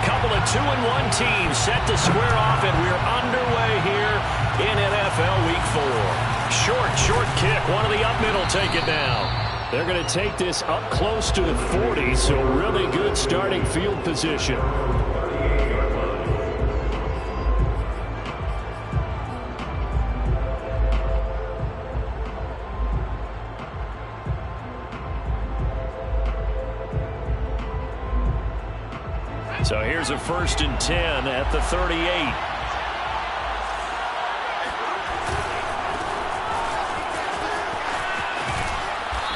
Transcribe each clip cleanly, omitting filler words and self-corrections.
couple of 2-1 teams set to square off, and we're underway here in NFL Week 4. Short kick. One of the up middle take it now. They're going to take this up close to the 40, so really good starting field position. So here's a 1st and 10 at the 38.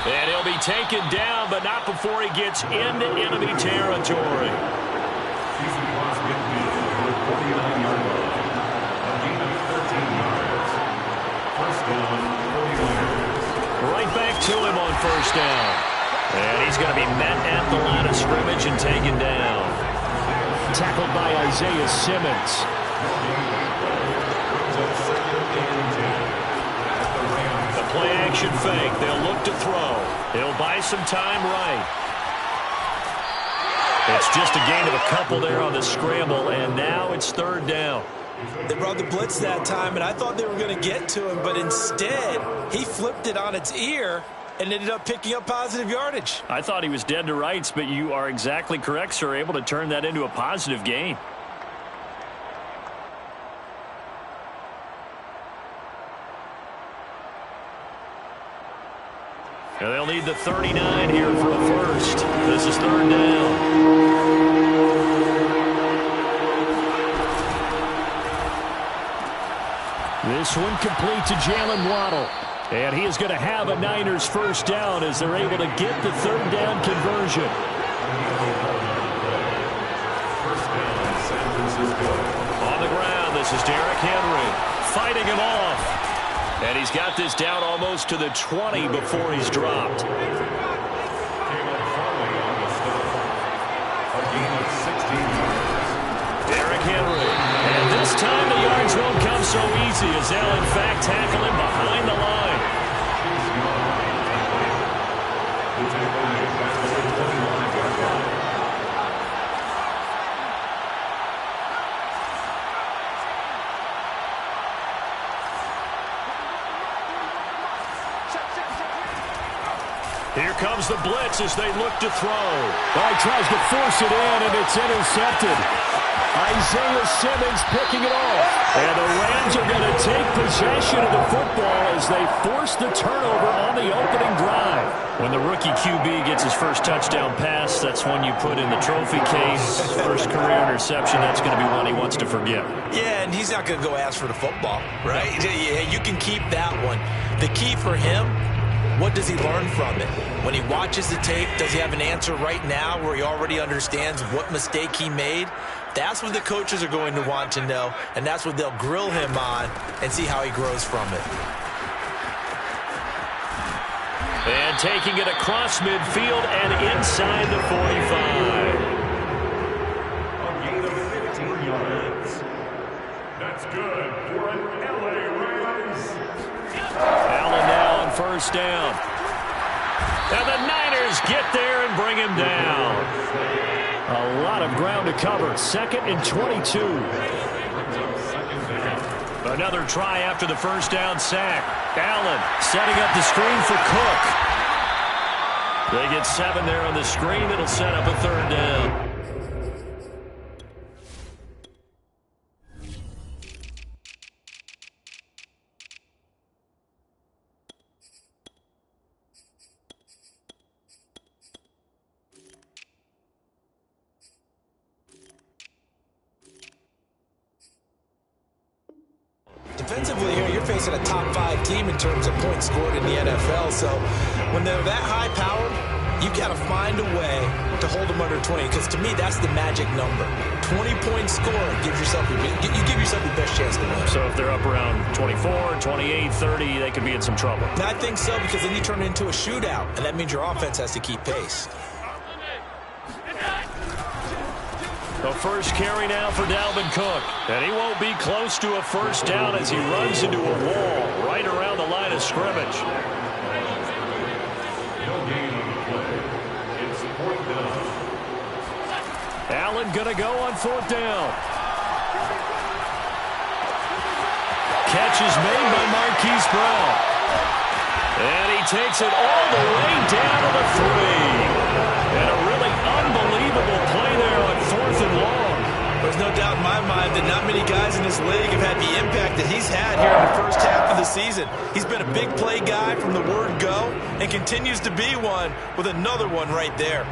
And he'll be taken down, but not before he gets into enemy territory. Right back to him on 1st down. And he's going to be met at the line of scrimmage and taken down. Tackled by Isaiah Simmons. The play-action fake. They'll look to throw. He'll buy some time right. It's just a gain of a couple there on the scramble, and now it's 3rd down. They brought the blitz that time, and I thought they were going to get to him, but instead, he flipped it on its ear and ended up picking up positive yardage. I thought he was dead to rights, but you are exactly correct, sir. Able to turn that into a positive gain. And they'll need the 39 here for a 1st. This is 3rd down. This one complete to Jalen Waddle. And he is going to have a Niners 1st down as they're able to get the 3rd down conversion. On the ground, this is Derrick Henry fighting him off. And he's got this down almost to the 20 before he's dropped. Derrick Henry. And this time the yards won't come so easy as they'll in fact tackle him behind the line. Here comes the blitz as they look to throw. Oh, he tries to force it in, and it's intercepted. Isaiah Simmons picking it off. And the Rams are going to take possession of the football as they force the turnover on the opening drive. When the rookie QB gets his first touchdown pass, that's one you put in the trophy case. First career interception, that's going to be one he wants to forget. Yeah, and he's not going to go ask for the football, right? Yeah, you can keep that one. The key for him, what does he learn from it? When he watches the tape, does he have an answer right now where he already understands what mistake he made? That's what the coaches are going to want to know, and that's what they'll grill him on and see how he grows from it. And taking it across midfield and inside the 45. A gain of 15 yards. That's good for an LA Rams. Allen now on 1st down. And the Niners get there and bring him down. A lot of ground to cover. 2nd and 22. Another try after the 1st down sack. Allen setting up the screen for Cook. They get 7 there on the screen. It'll set up a 3rd down. Defensively here, you're facing a top 5 team in terms of points scored in the NFL. So when they're that high-powered, you got to find a way to hold them under 20. Because to me, that's the magic number. 20-point score gives yourself you give yourself the best chance to win. So if they're up around 24, 28, 30, they could be in some trouble. And I think so, because then you turn it into a shootout, and that means your offense has to keep pace. The first carry now for Dalvin Cook. And he won't be close to a 1st down as he runs into a wall right around the line of scrimmage. Allen going to go on 4th down. Catch is made by Marquise Brown. And he takes it all the way down to the 3. And a really unbelievable play there on 4th and long. There's no doubt in my mind that not many guys in this league have had the impact that he's had here in the first half of the season. He's been a big play guy from the word go and continues to be one with another one right there.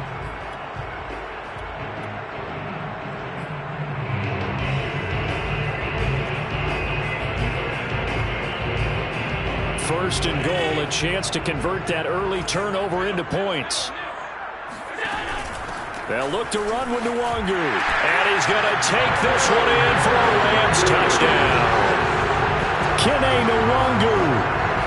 First and goal, a chance to convert that early turnover into points. They'll look to run with Nwangu. And he's going to take this one in for a Rams touchdown. Kene Nwangu,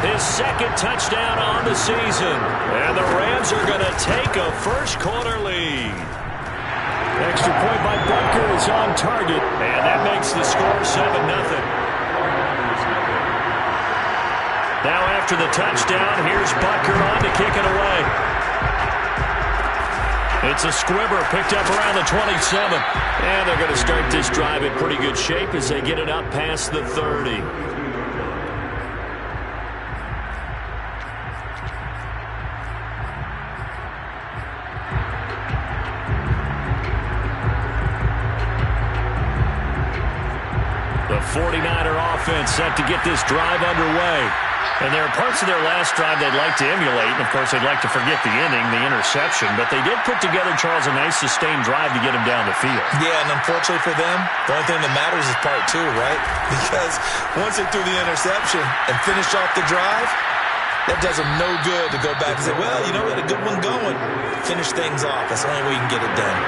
his 2nd touchdown on the season. And the Rams are going to take a first-quarter lead. Extra point by Butker is on target. And that makes the score 7-0. Now after the touchdown, here's Butker on to kick it away. It's a squibber picked up around the 27. And they're going to start this drive in pretty good shape as they get it up past the 30. The 49er offense set to get this drive underway. And there are parts of their last drive they'd like to emulate. And, of course, they'd like to forget the inning, the interception. But they did put together, Charles, a nice sustained drive to get him down the field. Yeah, and unfortunately for them, the only thing that matters is part 2, right? Because once they threw the interception and finished off the drive, that does them no good to go back and say, well, you know, we had a good one going. Finish things off. That's the only way you can get it done.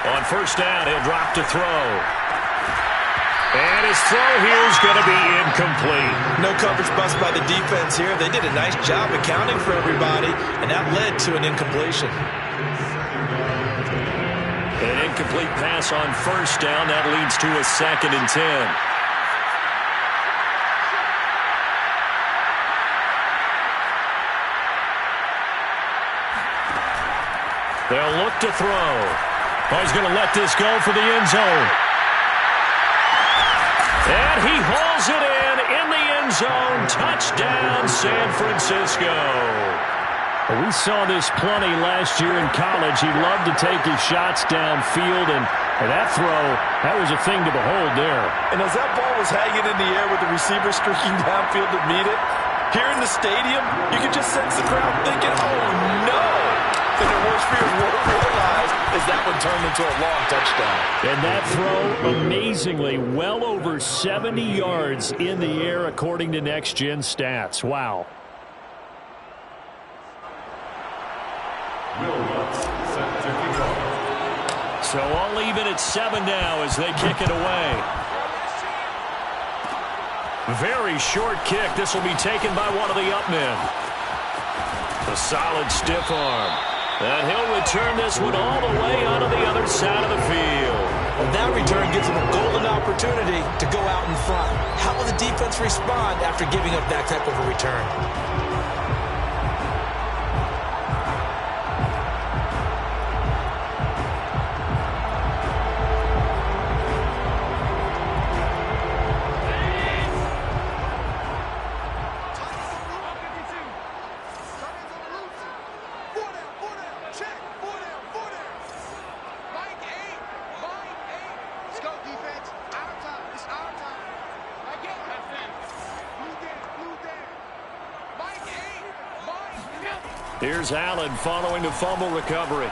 On first down, he'll drop to throw. And his throw here is going to be incomplete. No coverage bust by the defense here. They did a nice job accounting for everybody, and that led to an incompletion. An incomplete pass on first down. That leads to a 2nd and 10. They'll look to throw. Oh, he's going to let this go for the end zone. And he hauls it in the end zone. Touchdown, San Francisco. Well, we saw this plenty last year in college. He loved to take his shots downfield, and that throw, that was a thing to behold there. And as that ball was hanging in the air with the receiver streaking downfield to meet it, here in the stadium, you could just sense the crowd thinking, oh, no. And their worst fears were realized as that one turned into a long touchdown. And that throw, amazingly, well over 70 yards in the air, according to Next Gen Stats. Wow. So all even at 7 now as they kick it away. Very short kick. This will be taken by one of the up men. A solid stiff arm. And he'll return this one all the way onto the other side of the field. And that return gives him a golden opportunity to go out in front. How will the defense respond after giving up that type of a return? Here's Allen following the fumble recovery.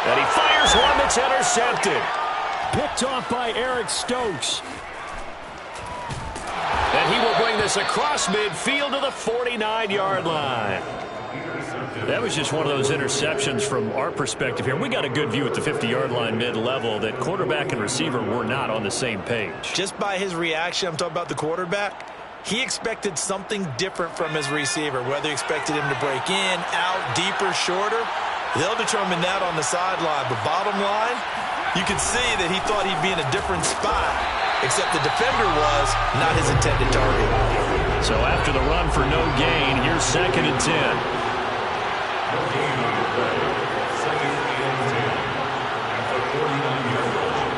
And he fires one that's intercepted. Picked off by Eric Stokes. And he will bring this across midfield to the 49-yard line. That was just one of those interceptions from our perspective here. We got a good view at the 50-yard line mid-level that quarterback and receiver were not on the same page. Just by his reaction, I'm talking about the quarterback, he expected something different from his receiver, whether he expected him to break in, out, deeper, shorter. They'll determine that on the sideline. But bottom line, you could see that he thought he'd be in a different spot except the defender was not his intended target. So after the run for no gain, here's 2nd and 10. No gain on the play. 2nd and 10 at the 49-yard line.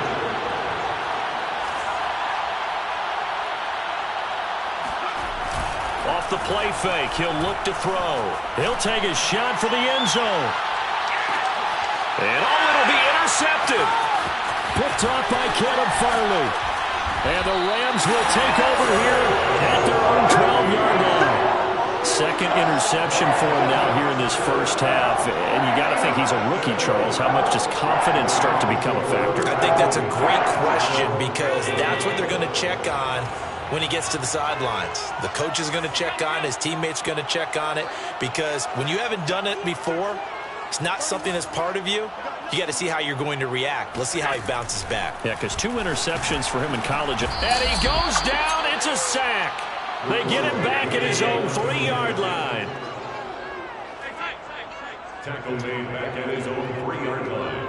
Off the play fake, he'll look to throw. He'll take a shot for the end zone. And it'll be intercepted. Picked off by Caleb Farley. And the Rams will take over here at their own 12-yard line. 2nd interception for him now here in this first half. And you got to think he's a rookie, Charles. How much does confidence start to become a factor? I think that's a great question because that's what they're going to check on when he gets to the sidelines. The coach is going to check on it. His teammates are going to check on it because when you haven't done it before, it's not something that's part of you. You got to see how you're going to react. Let's see how he bounces back. Yeah, because 2 interceptions for him in college. And he goes down. It's a sack. They get him back at his own 3-yard line. Tackle made back at his own 3-yard line.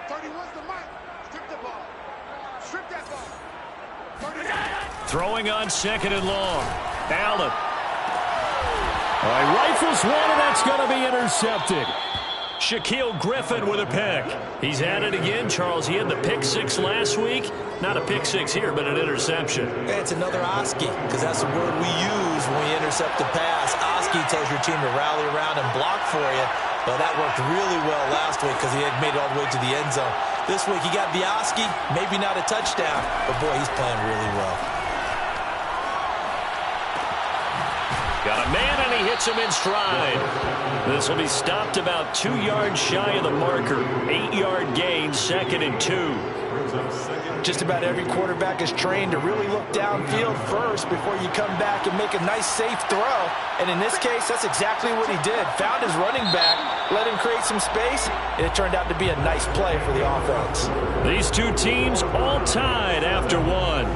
31's the mic. Strip the ball. Strip that ball. 30. Throwing on 2nd and long. Allen. All right, rifles one, and that's going to be intercepted. Shaquille Griffin with a pick. He's at it again, Charles. He had the pick 6 last week. Not a pick 6 here, but an interception. It's another Oski, because that's the word we use when we intercept a pass. Oski tells your team to rally around and block for you. Well, that worked really well last week because he had made it all the way to the end zone. This week he got the Oski, maybe not a touchdown, but boy, he's playing really well. Got a man, and he hits him in stride. This will be stopped about 2 yards shy of the marker. 8-yard gain, 2nd and 2. Just about every quarterback is trained to really look downfield first before you come back and make a nice, safe throw. And in this case, that's exactly what he did. Found his running back, let him create some space, and it turned out to be a nice play for the offense. These 2 teams all tied after 1.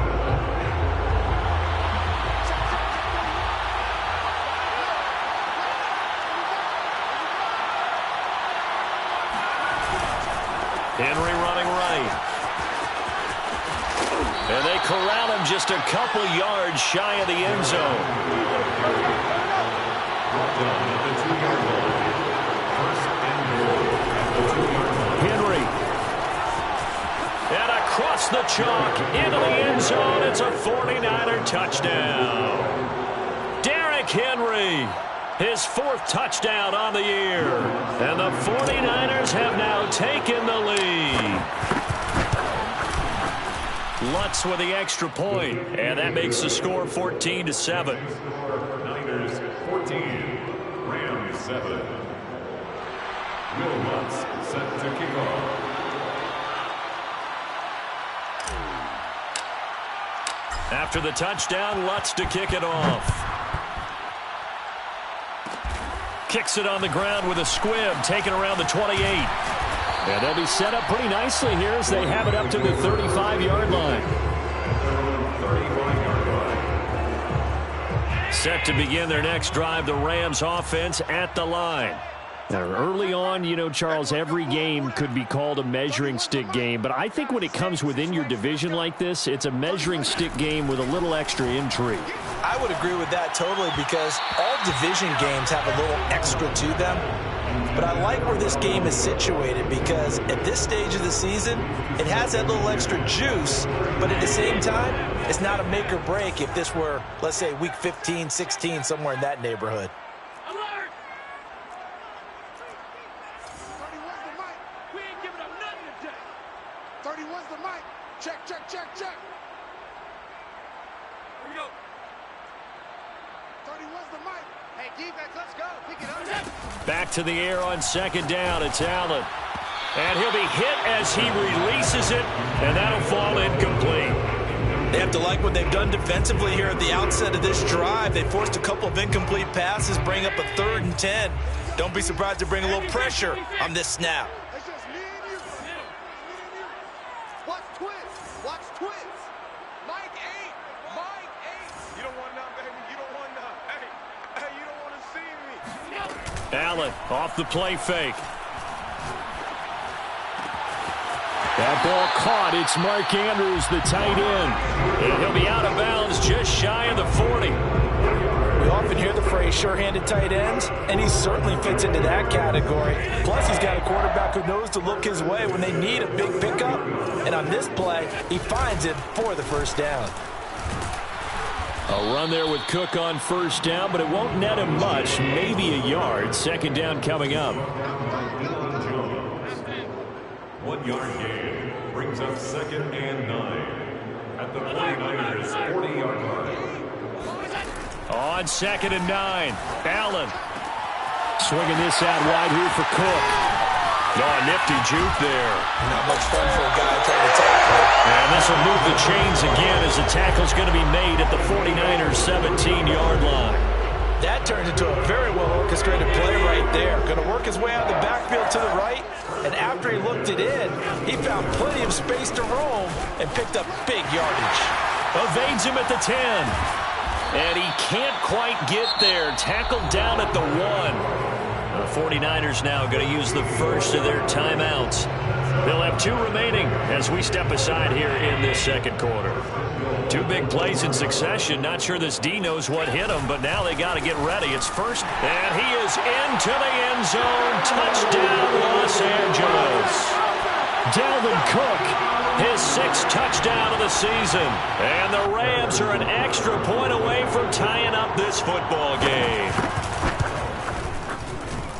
Henry running right. And they corral him just a couple yards shy of the end zone. Henry. And across the chalk into the end zone. It's a 49er touchdown. Derrick Henry. His 4th touchdown on the year. And the 49ers have now taken the lead. Lutz with the extra point, and that makes the score 14-7. Niners 14, Rams 7. Will Lutz set to kick off. After the touchdown, Lutz to kick it off. Kicks it on the ground with a squib, taken around the 28. And they'll be set up pretty nicely here as they have it up to the 35-yard line. Set to begin their next drive, the Rams offense at the line. Now, early on, you know, Charles, every game could be called a measuring stick game. But I think when it comes within your division like this, it's a measuring stick game with a little extra intrigue. I would agree with that totally because all division games have a little extra to them. But I like where this game is situated because at this stage of the season, it has that little extra juice. But at the same time, it's not a make or break if this were, let's say, week 15, 16, somewhere in that neighborhood. 31's the mic. We ain't giving up nothing today. 31's the mic. Check, check, check, check. Here we go. 31's the mic. Hey, defense, let's go. Pick it up. Back to the air on 2nd down. It's Allen. And he'll be hit as he releases it, and that'll fall incomplete. They have to like what they've done defensively here at the outset of this drive. They forced a couple of incomplete passes, bring up a 3rd and 10. Don't be surprised to bring a little pressure on this snap. It's just me and you. Watch twins. Watch twins. Mike 8. Mike 8. You don't want none, baby. You don't want none. Hey, you don't want to see me. Allen off the play fake. That ball caught. It's Mark Andrews, the tight end. And he'll be out of bounds just shy of the 40. We often hear the phrase sure-handed tight ends, and he certainly fits into that category. Plus, he's got a quarterback who knows to look his way when they need a big pickup. And on this play, he finds it for the first down. A run there with Cook on first down, but it won't net him much. Maybe a yard. Second down coming up. 1 yard gain brings up 2nd and 9 at the 49ers 40-yard line. On 2nd and 9, Allen. Swinging this out wide here for Cook. Oh, nifty juke there. Not much fun for a guy trying to tackle. And this will move the chains again as the tackle's going to be made at the 49ers 17-yard line. That turns into a very well-orchestrated play right there. Going to work his way out of the backfield to the right, and after he looked it in, he found plenty of space to roam and picked up big yardage. Evades him at the 10. And he can't quite get there. Tackled down at the 1. The 49ers now going to use the first of their timeouts. They'll have 2 remaining as we step aside here in this second quarter. 2 big plays in succession. Not sure this D knows what hit him, but now they got to get ready. It's first, and he is into the end zone. Touchdown, Los Angeles. Dalvin Cook, his 6th touchdown of the season. And the Rams are an extra point away from tying up this football game.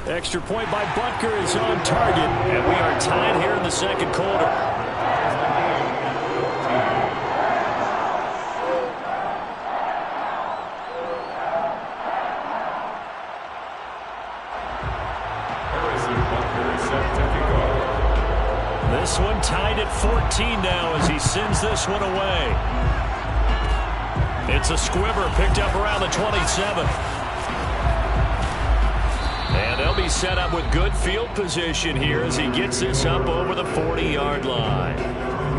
Extra point by Butker is on target, and we are tied here in the second quarter. This one tied at 14 now as he sends this one away. It's a squibber picked up around the 27. And they'll be set up with good field position here as he gets this up over the 40-yard line.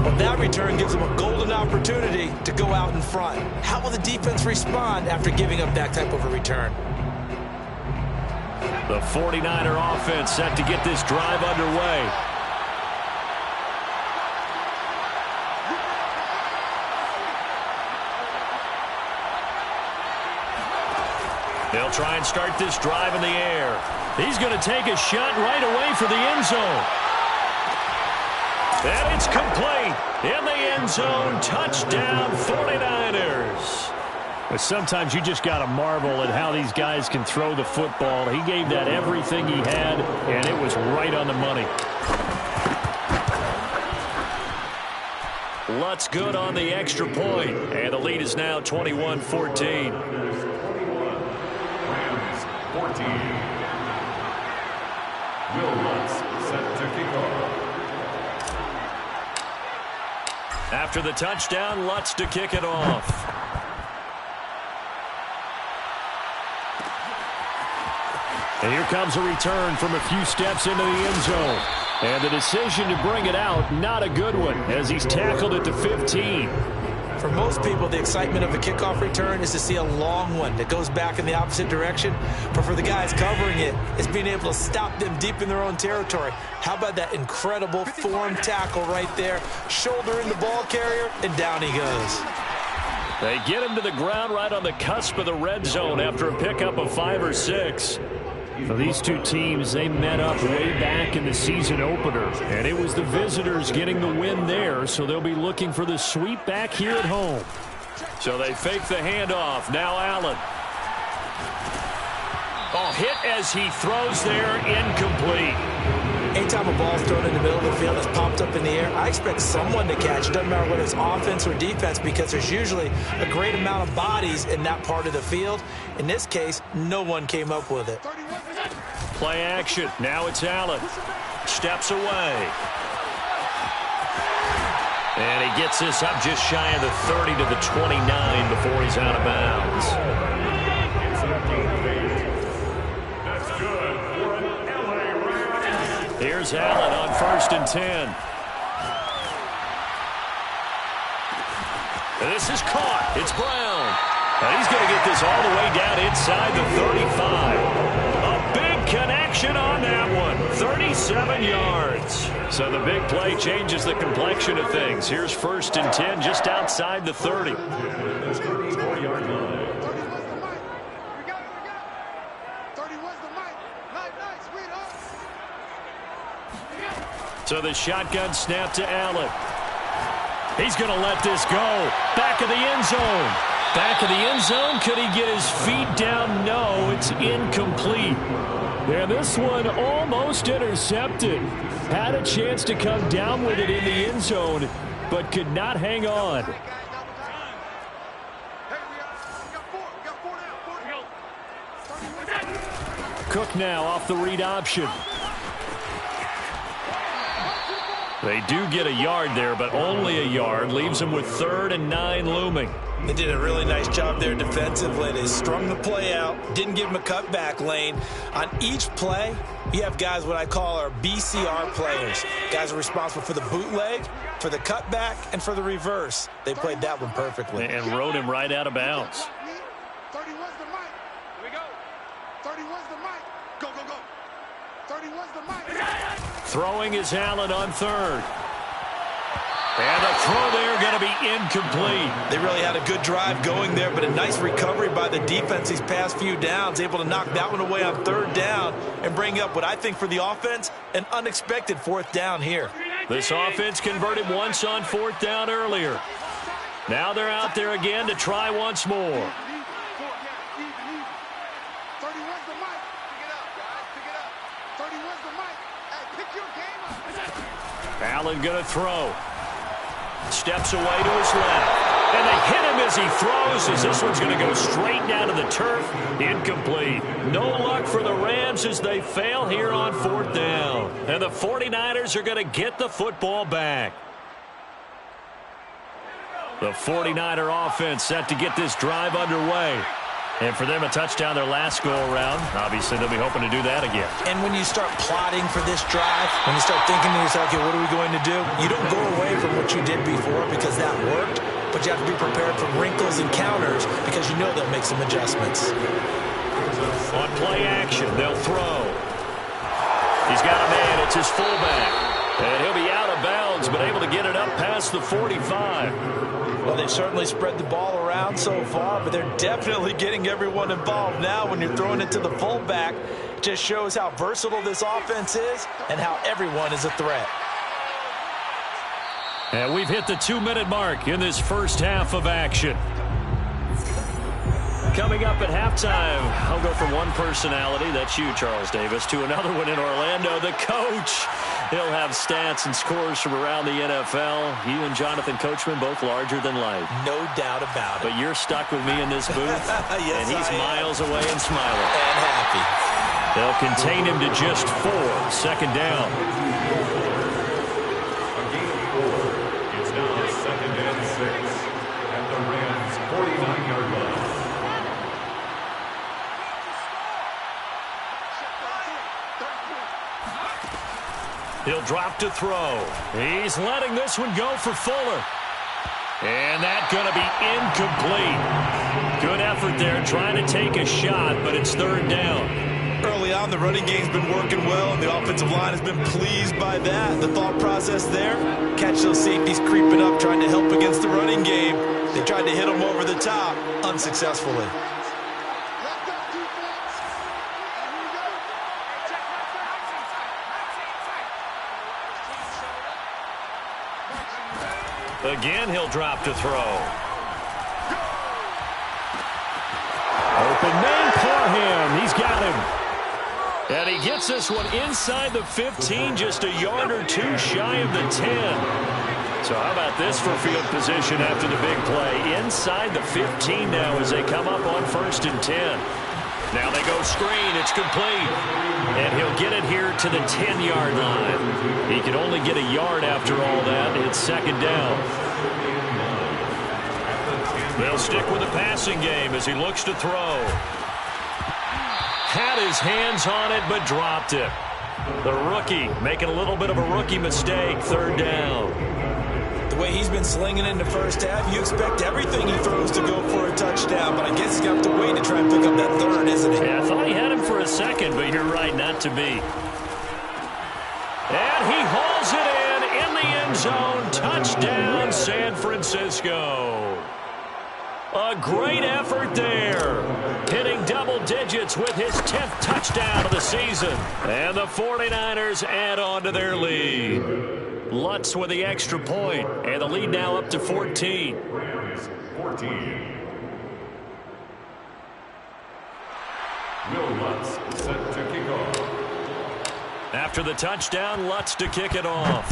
Well, that return gives him a golden opportunity to go out in front. How will the defense respond after giving up that type of a return? The 49er offense set to get this drive underway. They'll try and start this drive in the air. He's going to take a shot right away for the end zone. And it's complete. In the end zone, touchdown 49ers. But sometimes you just got to marvel at how these guys can throw the football. He gave that everything he had, and it was right on the money. Lutz good on the extra point, and the lead is now 21-14. 14. Will Lutz set to kick off. After the touchdown, Lutz to kick it off. And here comes a return from a few steps into the end zone. And the decision to bring it out, not a good one, as he's tackled at the 15. For most people, the excitement of a kickoff return is to see a long one that goes back in the opposite direction. But for the guys covering it, it's being able to stop them deep in their own territory. How about that incredible form tackle right there? Shoulder in the ball carrier, and down he goes. They get him to the ground right on the cusp of the red zone after a pickup of 5 or 6. For these two teams, they met up way back in the season opener, and it was the visitors getting the win there, so they'll be looking for the sweep back here at home. So they fake the handoff. Now Allen. Oh, hit as he throws there, incomplete. Anytime a ball's thrown in the middle of the field, it's popped up in the air, I expect someone to catch. It doesn't matter whether it's offense or defense, because there's usually a great amount of bodies in that part of the field. In this case, no one came up with it. Play action. Now it's Allen. Steps away. And he gets this up just shy of the 30 to the 29 before he's out of bounds. That's good for an LA Rams. Here's Allen on 1st and 10. And this is caught. It's Brown. And he's going to get this all the way down inside the 35. A big connection on that one. 37 yards. So the big play changes the complexion of things. Here's 1st and 10 just outside the 30. So the shotgun snap to Allen. He's going to let this go. Back of the end zone. Back of the end zone. Could he get his feet down? No, it's incomplete. And this one almost intercepted. Had a chance to come down with it in the end zone, but could not hang on. Cook now off the read option. They do get a yard there, but only a yard. Leaves them with 3rd and 9 looming. They did a really nice job there defensively. They strung the play out, didn't give him a cutback lane. On each play, you have guys what I call our BCR players. Guys are responsible for the bootleg, for the cutback, and for the reverse. They played that one perfectly. And rode him right out of bounds. 30 was the mic. Here we go. 30 was the mic. Go, go, go. 30 was the mic. Throwing is Allen on 3rd. And the throw there going to be incomplete. They really had a good drive going there, but a nice recovery by the defense these past few downs, able to knock that one away on 3rd down and bring up what I think for the offense, an unexpected 4th down here. This offense converted once on 4th down earlier. Now they're out there again to try once more. 30 was the mic. Pick it up, guys. Pick it up. 30 was the mic. Hey, pick your game up. Allen going to throw. Steps away to his left. And they hit him as he throws, as this one's going to go straight down to the turf. Incomplete. No luck for the Rams as they fail here on 4th down. And the 49ers are going to get the football back. The 49er offense set to get this drive underway. And for them, a touchdown their last go-around. Obviously, they'll be hoping to do that again. And when you start plotting for this drive, when you start thinking to yourself, okay, what are we going to do? You don't go away from what you did before because that worked, but you have to be prepared for wrinkles and counters because you know they'll make some adjustments. On play action, they'll throw. He's got a man. It's his fullback. And he'll be out of bounds, but able to get it up past the 45. Well, they've certainly spread the ball around so far, but they're definitely getting everyone involved now. When you're throwing it to the fullback, it just shows how versatile this offense is and how everyone is a threat. And we've hit the 2-minute mark in this first half of action. Coming up at halftime, I'll go from one personality, that's you, Charles Davis, to another one in Orlando, the coach. He'll have stats and scores from around the NFL. You and Jonathan Coachman, both larger than life. No doubt about it. But you're stuck with me in this booth, yes, and he's miles away and smiling. And happy. They'll contain him to just 4. 2nd down. It's now 2nd and 6 at the Rams' 49-yard line. He'll drop to throw. He's letting this one go for Fuller. And that's going to be incomplete. Good effort there trying to take a shot, but it's 3rd down. Early on, the running game's been working well, and the offensive line has been pleased by that. The thought process there, catch those safeties creeping up, trying to help against the running game. They tried to hit them over the top, unsuccessfully. Again, he'll drop to throw. Open man, Parham. He's got him. And he gets this one inside the 15, just a yard or 2 shy of the 10. So how about this for field position after the big play? Inside the 15 now as they come up on 1st and 10. Now they go screen. It's complete. And he'll get it here to the 10-yard line. He can only get a yard after all that. It's 2nd down. They'll stick with the passing game as he looks to throw. Had his hands on it, but dropped it. The rookie making a little bit of a rookie mistake. 3rd down. The way he's been slinging in the first half, you expect everything he throws to go for a touchdown, but I guess he's going to have to wait to try and pick up that third, isn't he? Yeah, I thought he had him for a second, but you're right, not to be. And he hauls it in the end zone. Touchdown, San Francisco. A great effort there. Hitting double digits with his 10th touchdown of the season. And the 49ers add on to their lead. Lutz with the extra point, and the lead now up to 14. Rams 14. Will Lutz set to kick off. After the touchdown, Lutz to kick it off.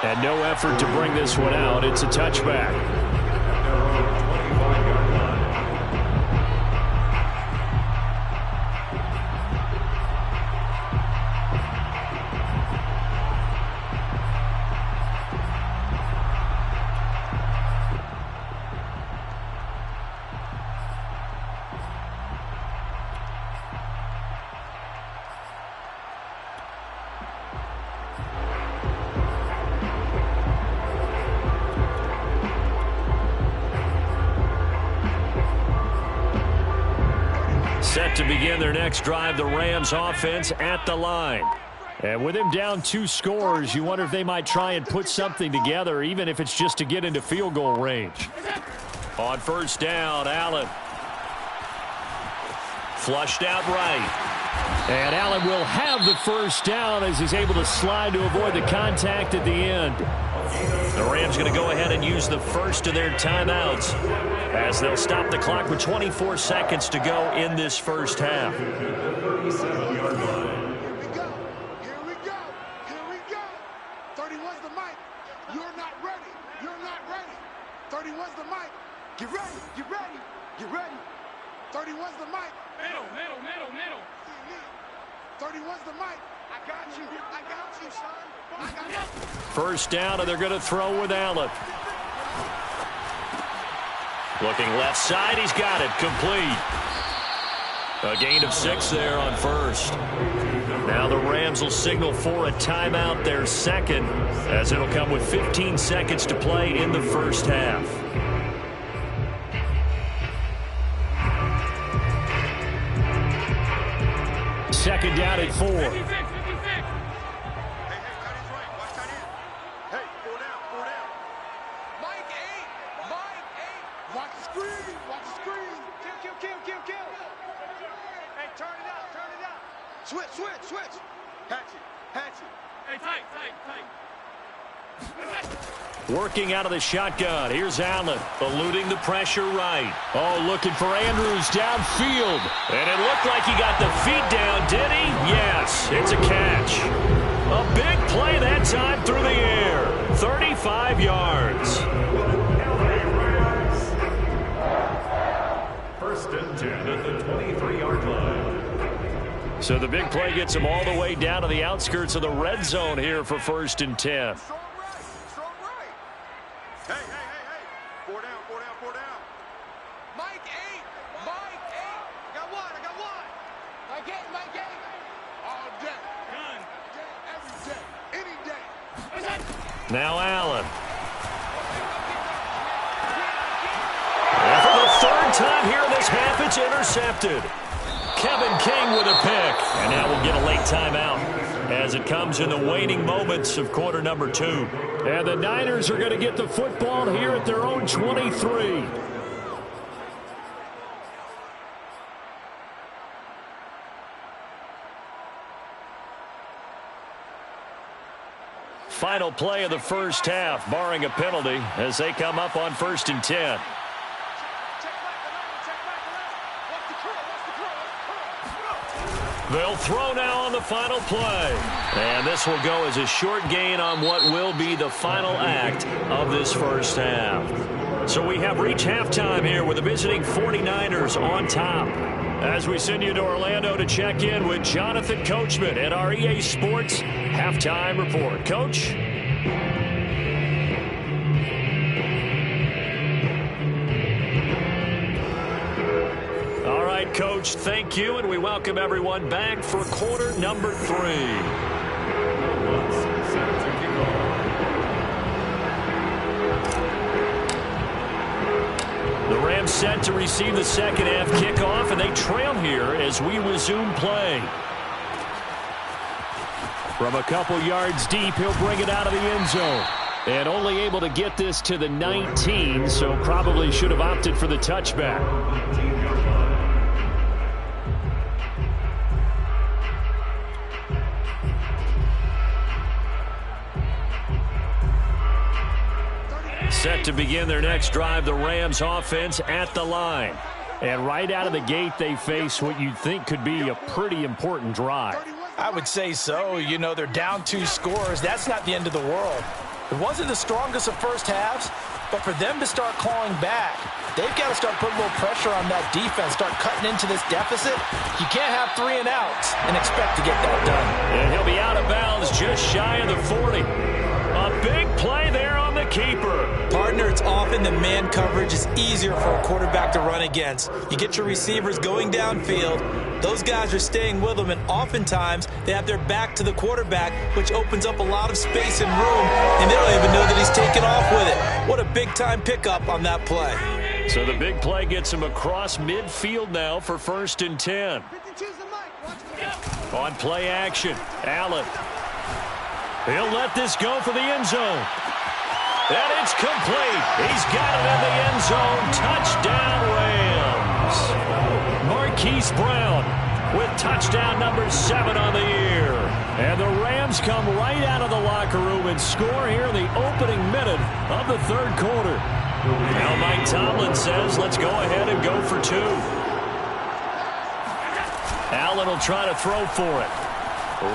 And no effort to bring this one out. It's a touchback. Set to begin their next drive, the Rams offense at the line. And with him down 2 scores, you wonder if they might try and put something together, even if it's just to get into field goal range. On first down, Allen. Flushed out right. And Allen will have the first down as he's able to slide to avoid the contact at the end. The Rams going to go ahead and use the first of their timeouts as they'll stop the clock with 24 seconds to go in this first half. 37-yard line. Here we go. Here we go. Here we go. 31's the mic. You're not ready. You're not ready. 31's the mic. Get ready. Get ready. Get ready. 31's the mic. Middle, middle, middle, middle. 31's the mic. I got you. I got you, son. I got you. First down, and they're going to throw with Allen. Looking left side, he's got it, complete. A gain of 6 there on first. Now the Rams will signal for a timeout, their second, as it'll come with 15 seconds to play in the first half. Second down at 4. Switch. Hatchet. Hey, tight. Working out of the shotgun. Here's Allen, eluding the pressure right. Oh, looking for Andrews downfield. And it looked like he got the feet down, did he? Yes, it's a catch. A big play that time through the air. 35 yards. First and 10 at the 23-yard line. So the big play gets him all the way down to the outskirts of the red zone here for first and 10. Strong right. Hey. 4 down. Mike 8. I got one. Mike 8. All day. Done. Every day. Any day. Now Allen. And for the third time here in this half, it's intercepted. Kevin King with a pick. And now we'll get a late timeout as it comes in the waning moments of quarter number 2. And the Niners are going to get the football here at their own 23. Final play of the first half, barring a penalty, as they come up on first and 10. They'll throw now on the final play. And this will go as a short gain on what will be the final act of this first half. So we have reached halftime here with the visiting 49ers on top. As we send you to Orlando to check in with Jonathan Coachman at our EA Sports Halftime Report. Coach? All right. right, Coach, thank you, and we welcome everyone back for quarter number 3. The Rams set to receive the second half kickoff, and they trail here as we resume play. From a couple yards deep, he'll bring it out of the end zone. And only able to get this to the 19, so probably should have opted for the touchback. Set to begin their next drive, the Rams offense at the line. And right out of the gate, they face what you'd think could be a pretty important drive. I would say so. You know, they're down 2 scores. That's not the end of the world. It wasn't the strongest of first halves, but for them to start clawing back, they've got to start putting a little pressure on that defense, start cutting into this deficit. You can't have 3 and outs and expect to get that done. And he'll be out of bounds just shy of the 40. A big play there on the keeper. Partner, it's often the man coverage is easier for a quarterback to run against. You get your receivers going downfield. Those guys are staying with them, and oftentimes they have their back to the quarterback, which opens up a lot of space and room, and they don't even know that he's taken off with it. What a big-time pickup on that play. So the big play gets him across midfield now for 1st and 10. On play action, Allen. He'll let this go for the end zone. And it's complete. He's got it in the end zone. Touchdown, Rams. Marquise Brown with touchdown number 7 on the year. And the Rams come right out of the locker room and score here in the opening minute of the 3rd quarter. Now Mike Tomlin says, let's go ahead and go for 2. Allen will try to throw for it.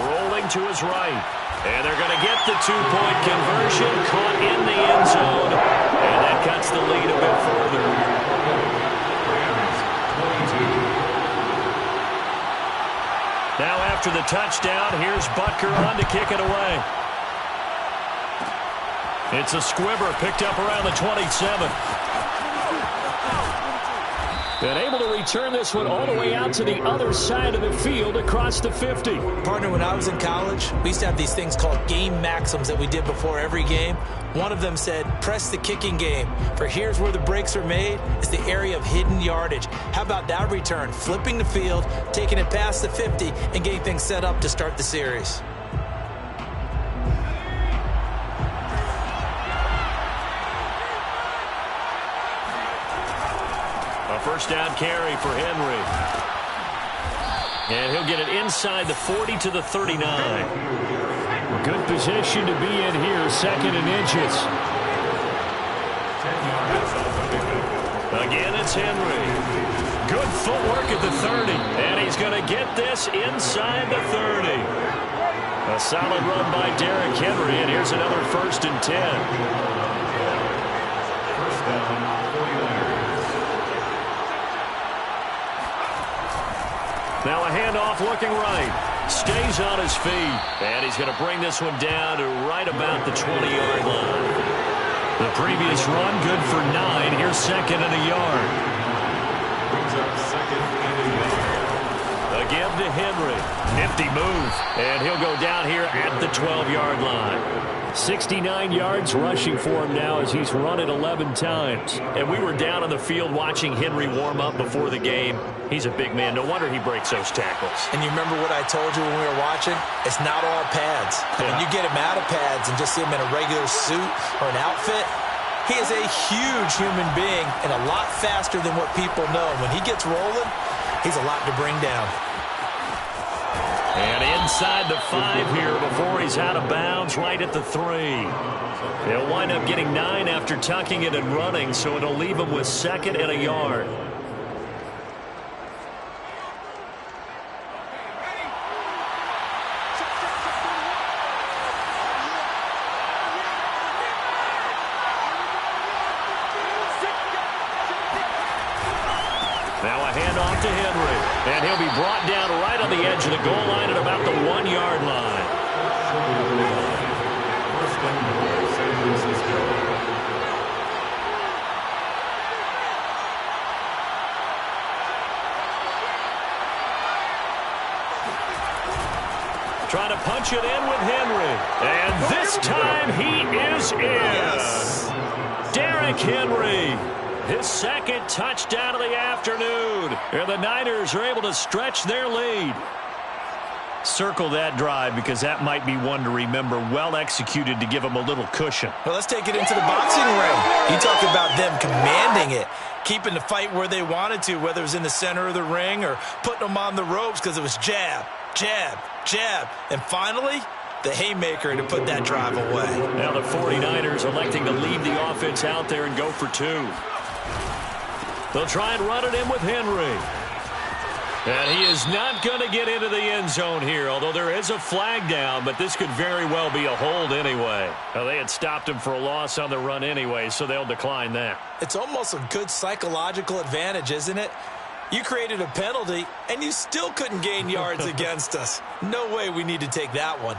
Rolling to his right. And they're going to get the 2-point conversion, caught in the end zone. And that cuts the lead a bit further. Now after the touchdown, here's Butker on to kick it away. It's a squibber picked up around the 27. And able to return this one all the way out to the other side of the field across the 50. Partner, when I was in college, we used to have these things called game maxims that we did before every game. One of them said, press the kicking game. For here's where the breaks are made. It's the area of hidden yardage. How about that return? Flipping the field, taking it past the 50, and getting things set up to start the series. First down carry for Henry. And he'll get it inside the 40 to the 39. Good position to be in here, 2nd and inches. Again, it's Henry. Good footwork at the 30. And he's going to get this inside the 30. A solid run by Derrick Henry, and here's another 1st and 10. Now a handoff looking right. Stays on his feet. And he's going to bring this one down to right about the 20-yard line. The previous run good for 9. Here's 2nd and a yard. Again to Henry. Nifty move. And he'll go down here at the 12-yard line. 69 yards rushing for him now as he's run it 11 times. And we were down on the field watching Henry warm up before the game. He's a big man. No wonder he breaks those tackles. And you remember what I told you when we were watching? It's not all pads. Yeah. When you get him out of pads and just see him in a regular suit or an outfit, he is a huge human being and a lot faster than what people know. When he gets rolling, he's a lot to bring down. And inside the 5 here before he's out of bounds, right at the 3. They'll wind up getting 9 after tucking it and running, so it'll leave him with 2nd and a yard. Now a handoff to Henry. And he'll be brought down right on the edge of the goal line at about the 1-yard line. Trying to punch it in with Henry. And this time he is in. Yes. Derrick Henry, his second touchdown of the afternoon. And the Niners are able to stretch their lead. Circle that drive because that might be one to remember. Well executed to give them a little cushion. Well, let's take it into the boxing ring. You talk about them commanding it, keeping the fight where they wanted to, whether it was in the center of the ring or putting them on the ropes because it was jab, jab, jab. And finally, the haymaker to put that drive away. Now the 49ers electing to leave the offense out there and go for two. They'll try and run it in with Henry. And he is not going to get into the end zone here, although there is a flag down, but this could very well be a hold anyway. Now, they had stopped him for a loss on the run anyway, so they'll decline that. It's almost a good psychological advantage, isn't it? You created a penalty, and you still couldn't gain yards against us. No way we need to take that one.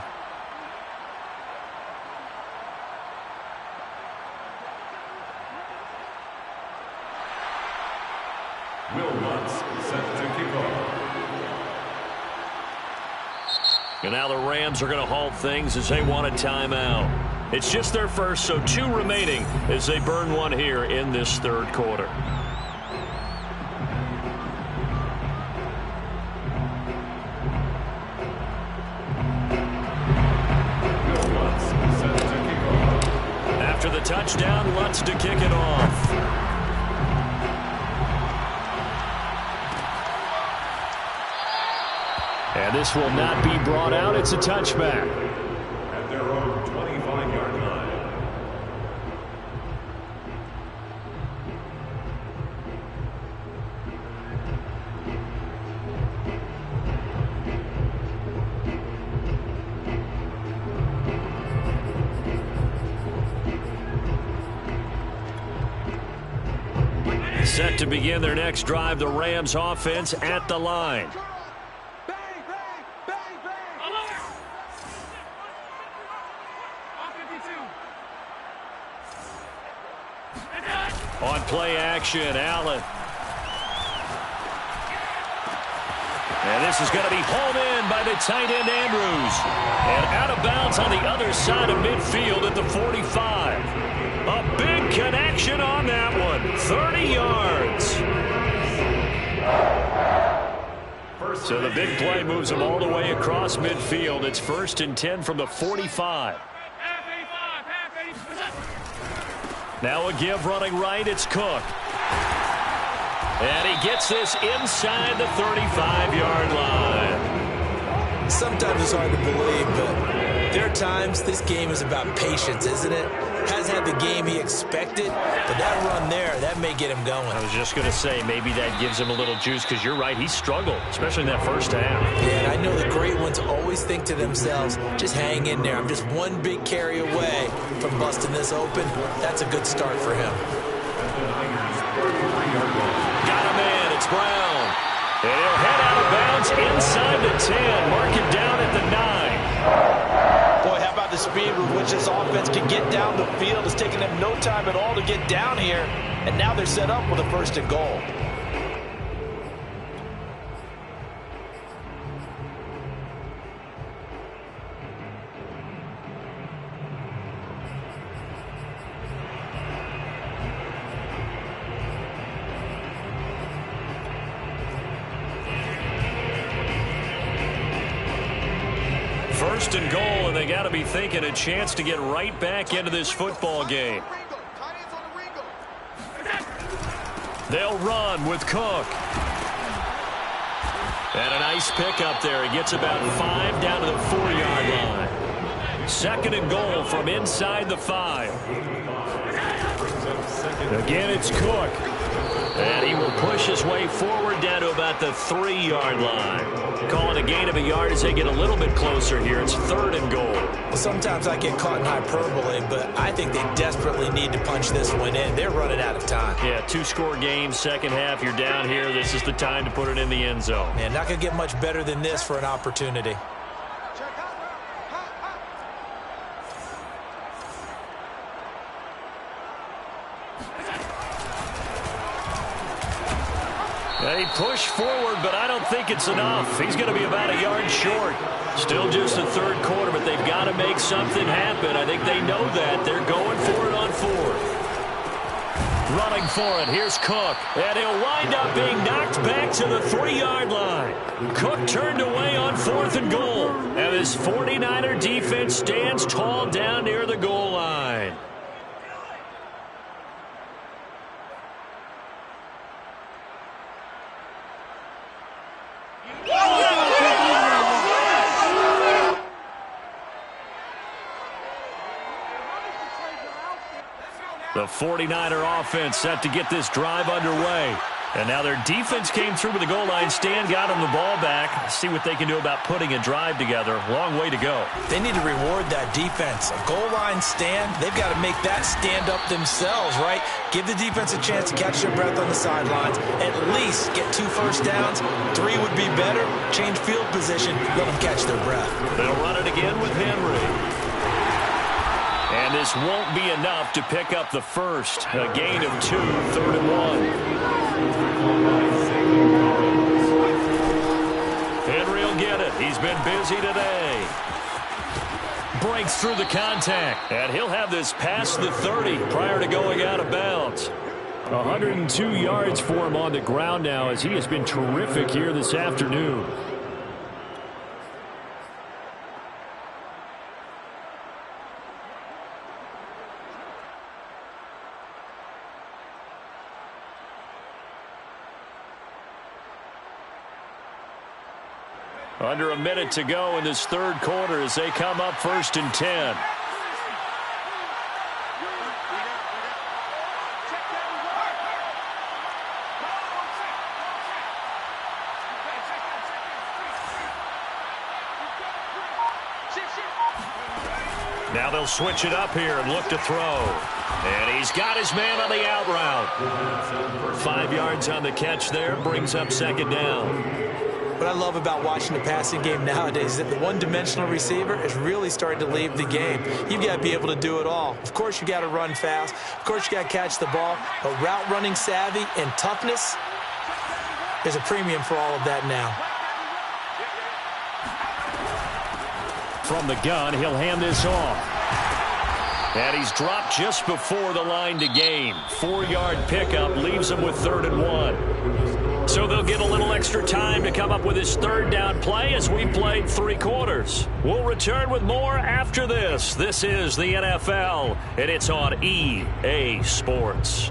Will Lutz set to kick off. And now the Rams are going to halt things as they want a timeout. It's just their first, so two remaining as they burn one here in this third quarter. Will Lutz set to kick off. After the touchdown, Lutz to kick it off. And this will not be brought out. It's a touchback. At their own 25-yard line. Set to begin their next drive, the Rams offense at the line. On play action, Allen. And this is going to be hauled in by the tight end, Andrews. And out of bounds on the other side of midfield at the 45. A big connection on that one. 30 yards. So the big play moves them all the way across midfield. It's 1st and 10 from the 45. Now a give running right, it's Cook. And he gets this inside the 35-yard line. Sometimes it's hard to believe, but there are times this game is about patience, isn't it? Hasn't had the game he expected, but that run there, that may get him going. I was just going to say, maybe that gives him a little juice, because you're right, he struggled, especially in that first half. Yeah, and I know the great ones always think to themselves, just hang in there. I'm just one big carry away from busting this open. That's a good start for him. Got a man, it's Brown. And he'll head out of bounds inside the 10, mark it down at the 9. Boy, how about the speed with which this offense can get down the field? It's taking them no time at all to get down here, and now they're set up with a 1st and goal. First and goal, and they got to be thinking a chance to get right back into this football game. They'll run with Cook. And a nice pick up there. He gets about 5 down to the 4-yard line. 2nd and goal from inside the 5. Again, it's Cook. And he will push his way forward down to about the 3-yard line. Calling a gain of a yard as they get a little bit closer here. It's 3rd and goal. Well, sometimes I get caught in hyperbole, but I think they desperately need to punch this one in. They're running out of time. Yeah, 2-score game, second half. You're down here. This is the time to put it in the end zone. Man, not going to get much better than this for an opportunity. He pushed forward, but I don't think it's enough. He's going to be about a yard short. Still just the third quarter, but they've got to make something happen. I think they know that. They're going for it on fourth. Running for it. Here's Cook. And he'll wind up being knocked back to the 3-yard line. Cook turned away on 4th and goal. And this 49er defense stands tall down near the goal line. The 49er offense set to get this drive underway. And now their defense came through with the goal line stand, got them the ball back. See what they can do about putting a drive together. Long way to go. They need to reward that defense. A goal line stand, they've got to make that stand up themselves, right? Give the defense a chance to catch their breath on the sidelines. At least get 2 first downs. 3 would be better. Change field position. Let them catch their breath. They'll run it again with Henry. And this won't be enough to pick up the first. A gain of 2, 3rd and 1. Henry will get it. He's been busy today. Breaks through the contact. And he'll have this past the 30 prior to going out of bounds. 102 yards for him on the ground now as he has been terrific here this afternoon. Under a minute to go in this third quarter as they come up 1st and 10. Now they'll switch it up here and look to throw. And he's got his man on the out route. 5 yards on the catch there, brings up 2nd down. What I love about watching the passing game nowadays is that the one-dimensional receiver is really starting to leave the game. You've got to be able to do it all. Of course, you got to run fast. Of course, you got to catch the ball. But route running savvy and toughness, there's a premium for all of that now. From the gun, he'll hand this off. And he's dropped just before the line to gain. 4-yard pickup leaves him with 3rd and 1. So they'll get a little extra time to come up with his 3rd down play as we played 3 quarters. We'll return with more after this. This is the NFL, and it's on EA Sports.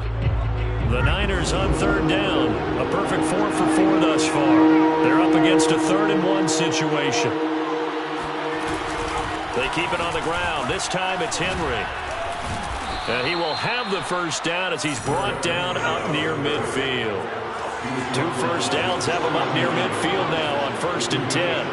The Niners on 3rd down. A perfect 4 for 4 thus far. They're up against a 3rd and 1 situation. They keep it on the ground. This time it's Henry. And he will have the first down as he's brought down up near midfield. 2 first downs have him up near midfield now on 1st and 10.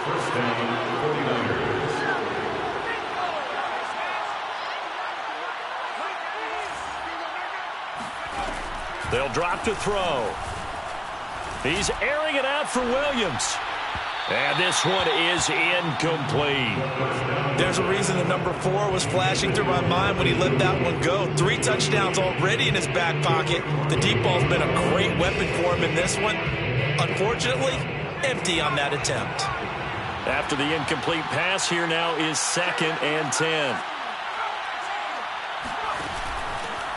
First down, 49ers. They'll drop to throw. He's airing it out for Williams. And this one is incomplete. There's a reason the number 4 was flashing through my mind when he let that one go. 3 touchdowns already in his back pocket. The deep ball's been a great weapon for him in this one. Unfortunately, empty on that attempt. After the incomplete pass, here now is 2nd and 10.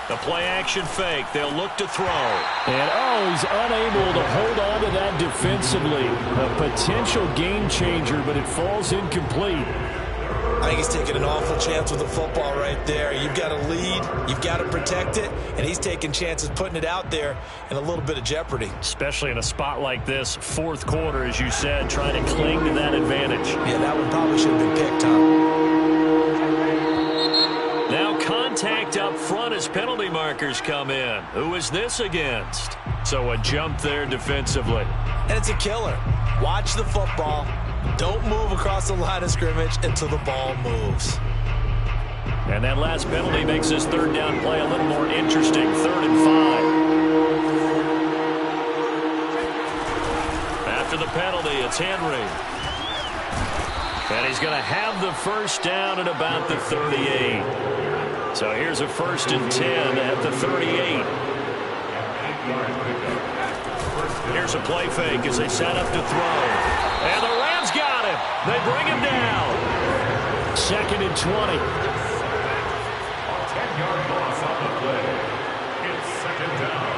The play-action fake. They'll look to throw. And, he's unable to hold on to that defensively. A potential game changer, but it falls incomplete. I think he's taking an awful chance with the football right there. You've got to lead. You've got to protect it. And he's taking chances putting it out there in a little bit of jeopardy. Especially in a spot like this, 4th quarter, as you said, trying to cling to that advantage. Yeah, that one probably should have been picked, huh? Now contact up front as penalty markers come in. Who is this against? So a jump there defensively. And it's a killer. Watch the football. Don't move across the line of scrimmage until the ball moves. And that last penalty makes this 3rd down play a little more interesting. 3rd and 5. After the penalty, it's Henry. And he's going to have the first down at about the 38. So here's a 1st and 10 at the 38. Here's a play fake as they set up to throw. And the Rams got him. They bring him down. 2nd and 20. A 10-yard loss on the play. It's 2nd down.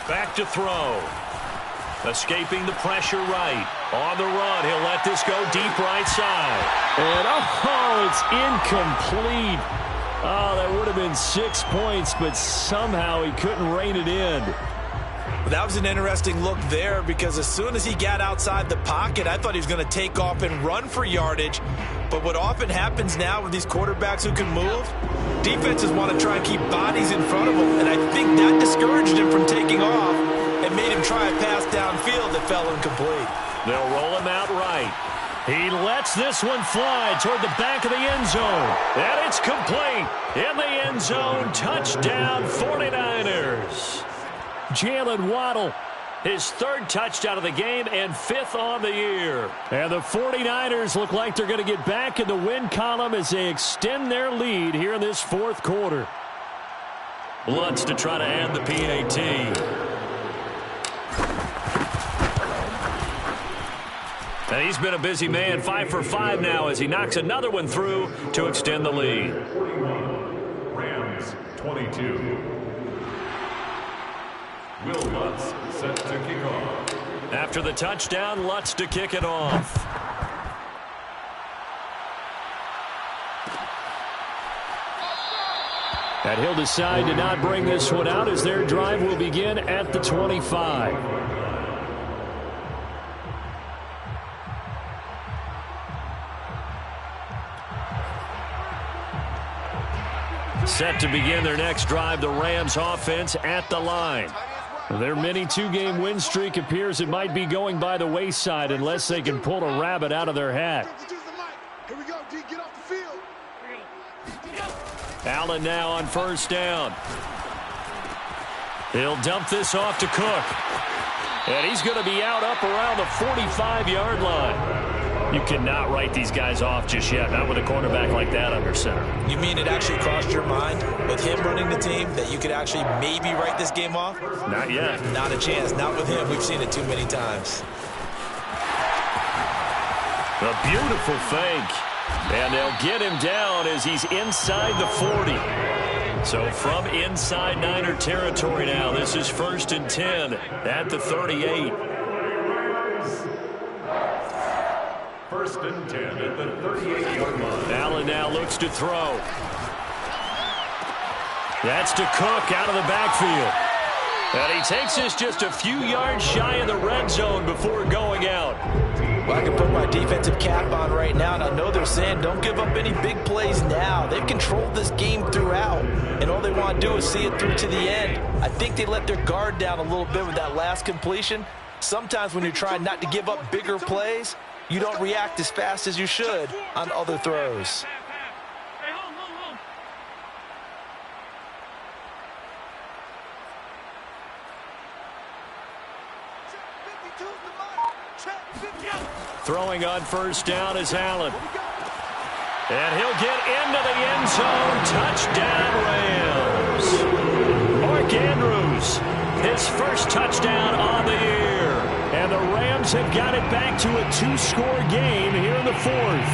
Back to throw. Escaping the pressure right. On the run, he'll let this go deep right side. And it's incomplete. Oh, that would have been 6 points, but somehow he couldn't rein it in. That was an interesting look there because as soon as he got outside the pocket, I thought he was going to take off and run for yardage. But what often happens now with these quarterbacks who can move, defenses want to try and keep bodies in front of them. And I think that discouraged him from taking off and made him try a pass downfield that fell incomplete. They'll roll him out right. He lets this one fly toward the back of the end zone. And it's complete. In the end zone, touchdown 49ers. Jalen Waddle, his 3rd touchdown of the game and 5th on the year. And the 49ers look like they're going to get back in the win column as they extend their lead here in this 4th quarter. Lutz to try to add the PAT. And he's been a busy man, 5 for 5 now as he knocks another one through to extend the lead. 41, Rams 22. Will Lutz set to kick off. After the touchdown, Lutz to kick it off. And he'll decide to not bring this one out as their drive will begin at the 25. Set to begin their next drive, the Rams offense at the line. Their mini 2-game win streak appears it might be going by the wayside unless they can pull a rabbit out of their hat. Here we go, D, get off the field. Allen now on 1st down. He'll dump this off to Cook. And he's going to be out up around the 45-yard line. You cannot write these guys off just yet, not with a quarterback like that under center. You mean it actually crossed your mind with him running the team that you could actually maybe write this game off? Not yet. Not a chance. Not with him. We've seen it too many times. A beautiful fake. And they'll get him down as he's inside the 40. So from inside Niner territory now, this is 1st and 10 at the 38. 1st and 10 at the 38-yard line. Allen now looks to throw. That's to Cook out of the backfield. And he takes this just a few yards shy of the red zone before going out. Well, I can put my defensive cap on right now, and I know they're saying don't give up any big plays now. They've controlled this game throughout, and all they want to do is see it through to the end. I think they let their guard down a little bit with that last completion. Sometimes when you're trying not to give up bigger plays, you don't react as fast as you should on other throws. Throwing on 1st down is Allen. And he'll get into the end zone. Touchdown, Rams. Mark Andrews, his 1st touchdown on the year. And the Rams have got it back to a 2-score game here in the 4th.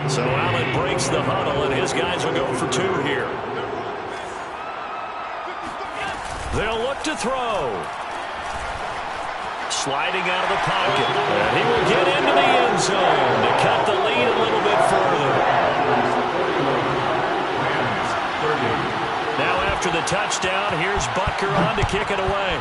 So Allen breaks the huddle, and his guys will go for 2 here. They'll look to throw. Sliding out of the pocket. And he will get into the end zone to cut the lead a little bit further. Now after the touchdown, here's Butker on to kick it away.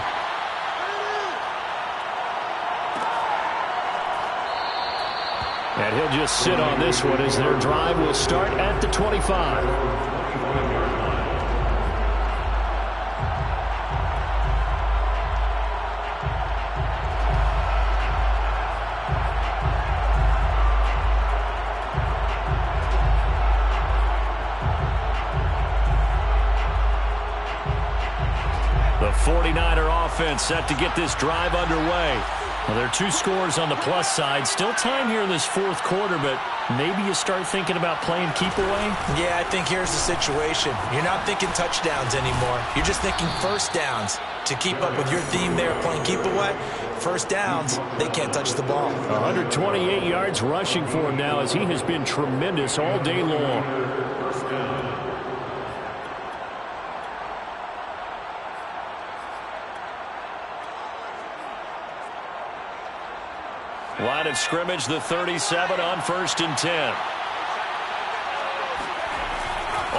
And he'll just sit on this one as their drive will start at the 25. offense set to get this drive underway. Well, there are 2 scores on the plus side. Still time here in this fourth quarter, but maybe you start thinking about playing keep away? Yeah, I think here's the situation. You're not thinking touchdowns anymore. You're just thinking first downs. To keep up with your theme there, playing keep away, first downs, they can't touch the ball. 128 yards rushing for him now as he has been tremendous all day long. Line of scrimmage, the 37 on 1st and 10.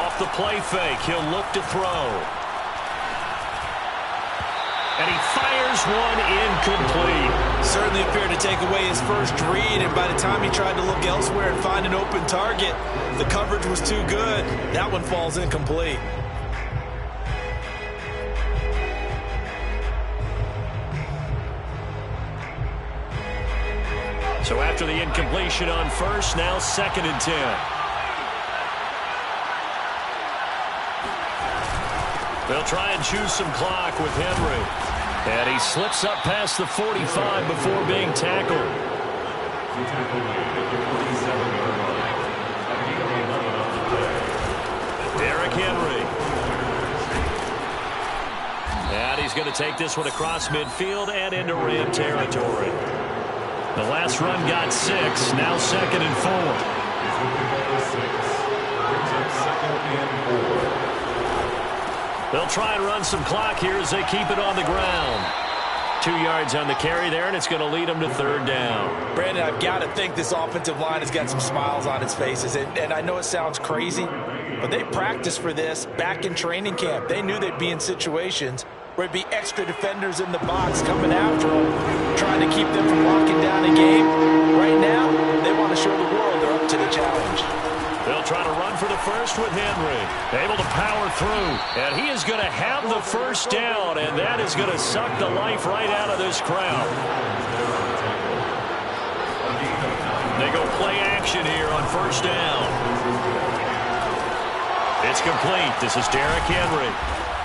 Off the play fake, he'll look to throw. And he fires one incomplete. Certainly appeared to take away his first read, and by the time he tried to look elsewhere and find an open target, the coverage was too good. That one falls incomplete. So after the incompletion on 1st, now 2nd and 10. They'll try and choose some clock with Henry. And he slips up past the 45 before being tackled. Derrick Henry. And he's going to take this one across midfield and into Ram territory. The last run got 6, now 2nd and 4. They'll try and run some clock here as they keep it on the ground. 2 yards on the carry there, and it's going to lead them to 3rd down. Brandon, I've got to think this offensive line has got some smiles on its faces. And I know it sounds crazy, but they practiced for this back in training camp. They knew they'd be in situations where it'd be extra defenders in the box coming after them, trying to keep them from locking down a game. Right now, they want to show the world they're up to the challenge. They'll try to run for the first with Henry. Able to power through. And he is going to have the first down, and that is going to suck the life right out of this crowd. They go play action here on 1st down. It's complete. This is Derrick Henry.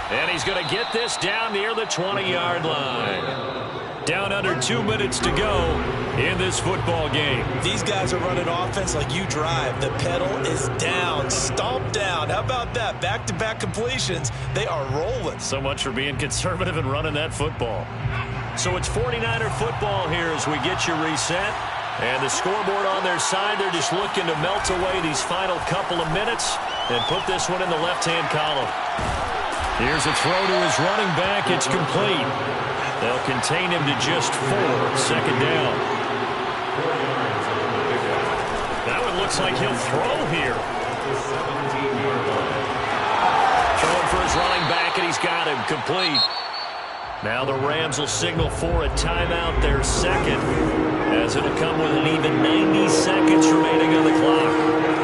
And he's going to get this down near the 20-yard line. Down under 2 minutes to go in this football game. These guys are running offense like you drive. The pedal is down, stomp down. How about that? Back-to-back completions. They are rolling. So much for being conservative and running that football. So it's 49er football here as we get you reset. And the scoreboard on their side, they're just looking to melt away these final couple of minutes and put this one in the left-hand column. Here's a throw to his running back. It's complete. They'll contain him to just 4. 2nd down. That one looks like he'll throw here. Throwing for his running back, and he's got him complete. Now the Rams will signal for a timeout, their 2nd, as it'll come with an even 90 seconds remaining on the clock.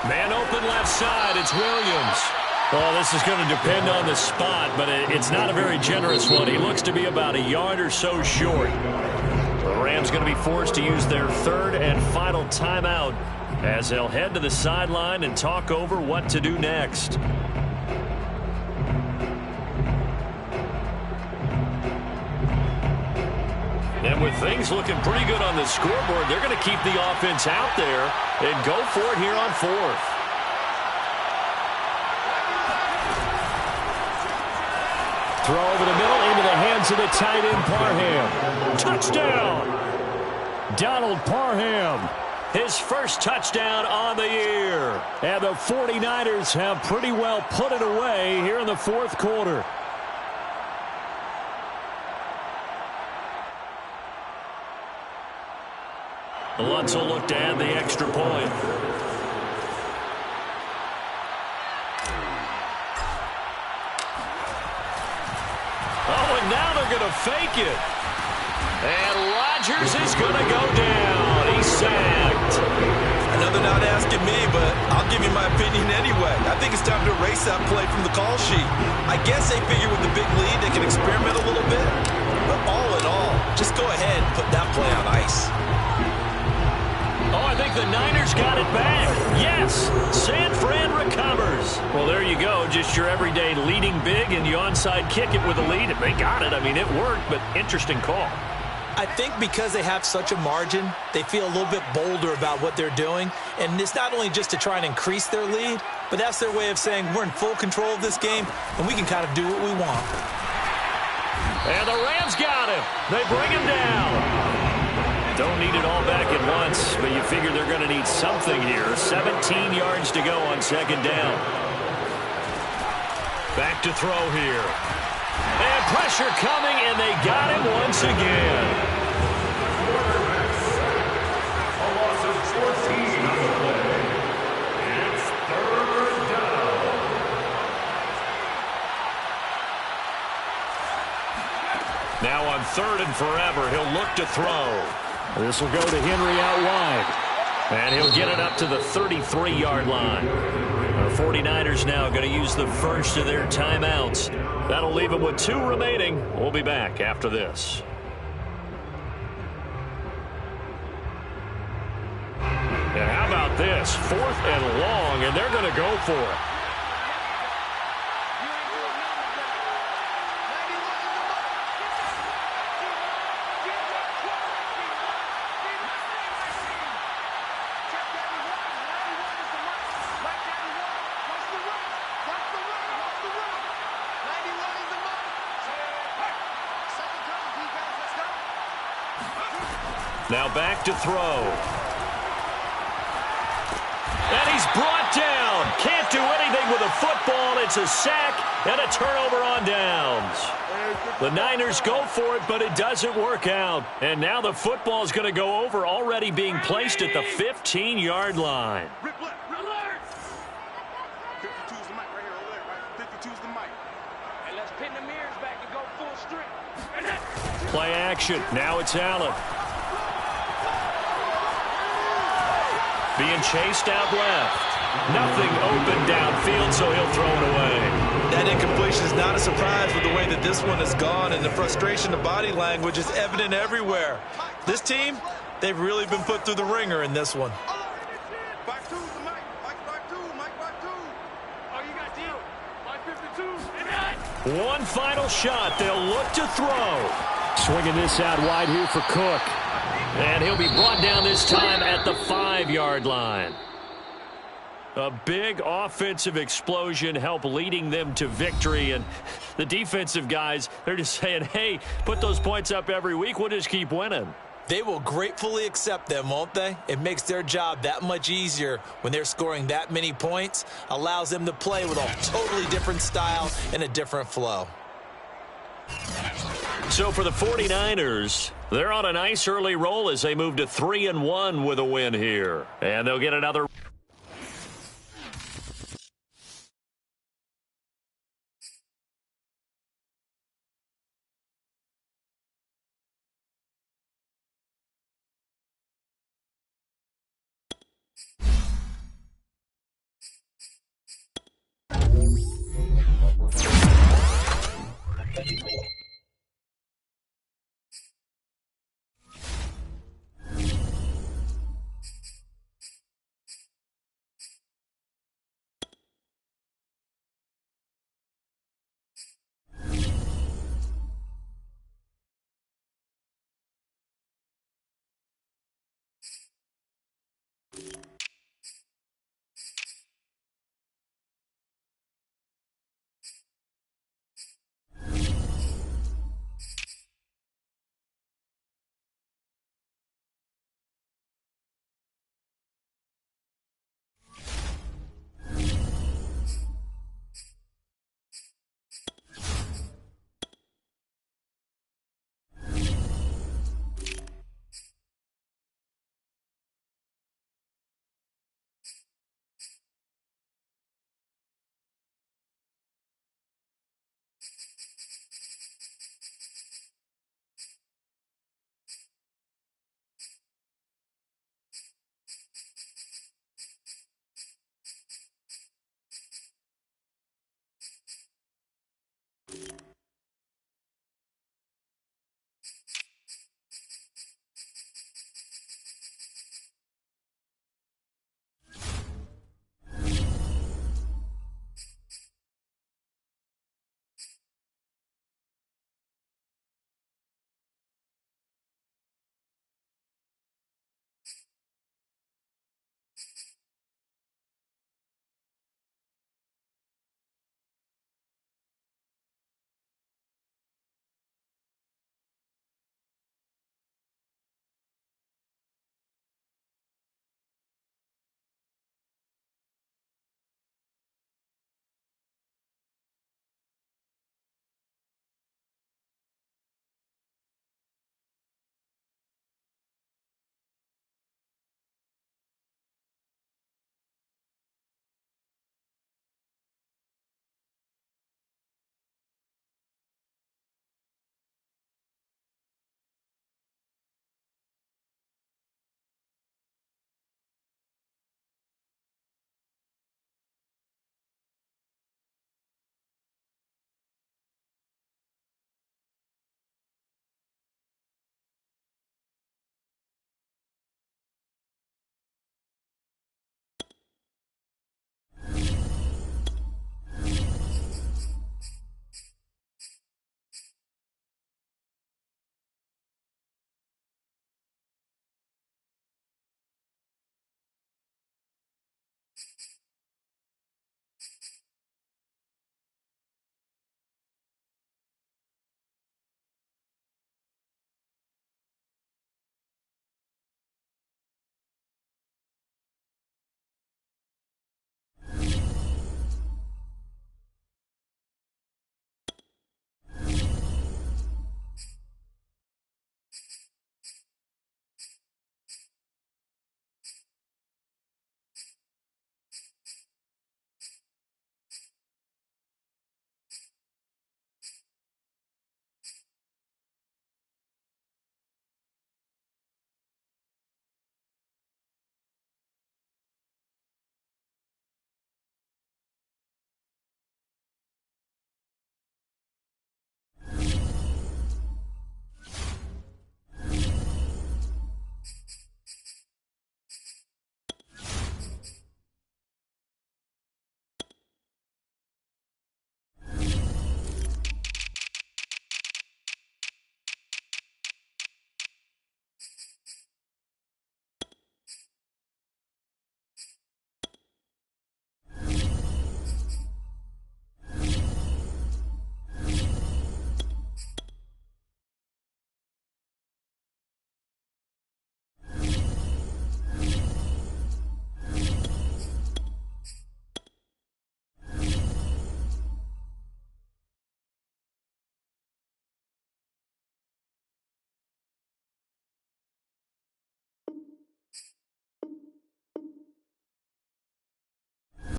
Man open left side, it's Williams. Well, this is going to depend on the spot, but it's not a very generous one. He looks to be about a yard or so short. The Rams going to be forced to use their 3rd and final timeout as they'll head to the sideline and talk over what to do next. And with things looking pretty good on the scoreboard, they're going to keep the offense out there and go for it here on 4th. Throw over the middle into the hands of the tight end, Parham. Touchdown! Donald Parham, his first touchdown on the year. And the 49ers have pretty well put it away here in the 4th quarter. Lutz will look to add the extra point. Oh, and now they're going to fake it. And Rodgers is going to go down. He's sacked. Another not asking me, but I'll give you my opinion anyway. I think it's time to erase that play from the call sheet. I guess they figure with the big lead they can experiment a little bit. But all in all, just go ahead and put that play on ice. Oh, I think the Niners got it back. Yes, San Fran recovers. Well, there you go. Just your everyday leading big, and you onside kick it with a lead. And they got it. I mean, it worked, but interesting call. I think because they have such a margin, they feel a little bit bolder about what they're doing. And it's not only just to try and increase their lead, but that's their way of saying we're in full control of this game, and we can kind of do what we want. And the Rams got him. They bring him down. Don't need it all back at once, but you figure they're going to need something here. 17 yards to go on second down. Back to throw here. And pressure coming, and they got him once again. A loss of 14 on the play. It's third down. Now on third and forever, he'll look to throw. This will go to Henry out wide. And he'll get it up to the 33-yard line. Our 49ers now going to use the first of their timeouts. That'll leave them with 2 remaining. We'll be back after this. And how about this? 4th and long, and they're going to go for it. Now back to throw. And he's brought down. Can't do anything with a football. It's a sack and a turnover on downs. The Niners go for it, but it doesn't work out. And now the football is going to go over, already being placed at the 15-yard line. 52's the mic right here over there, right? 52's the mic. And let's pin the mirrors back and go full strength. Play action. Now it's Allen. Being chased out left. Nothing open downfield, so he'll throw it away. That incompletion is not a surprise with the way that this one has gone, and the frustration of body language is evident everywhere. This team, they've really been put through the ringer in this one. Back two's the mic. Back two. Oh, you got deal. Mike 52. One final shot. They'll look to throw. Swinging this out wide here for Cook. And he'll be brought down this time at the 5-yard line. A big offensive explosion helped leading them to victory. And the defensive guys, they're just saying, hey, put those points up every week. We'll just keep winning. They will gratefully accept them, won't they? It makes their job that much easier when they're scoring that many points. Allows them to play with a totally different style and a different flow. So for the 49ers, they're on a nice early roll as they move to 3-1 with a win here. And they'll get another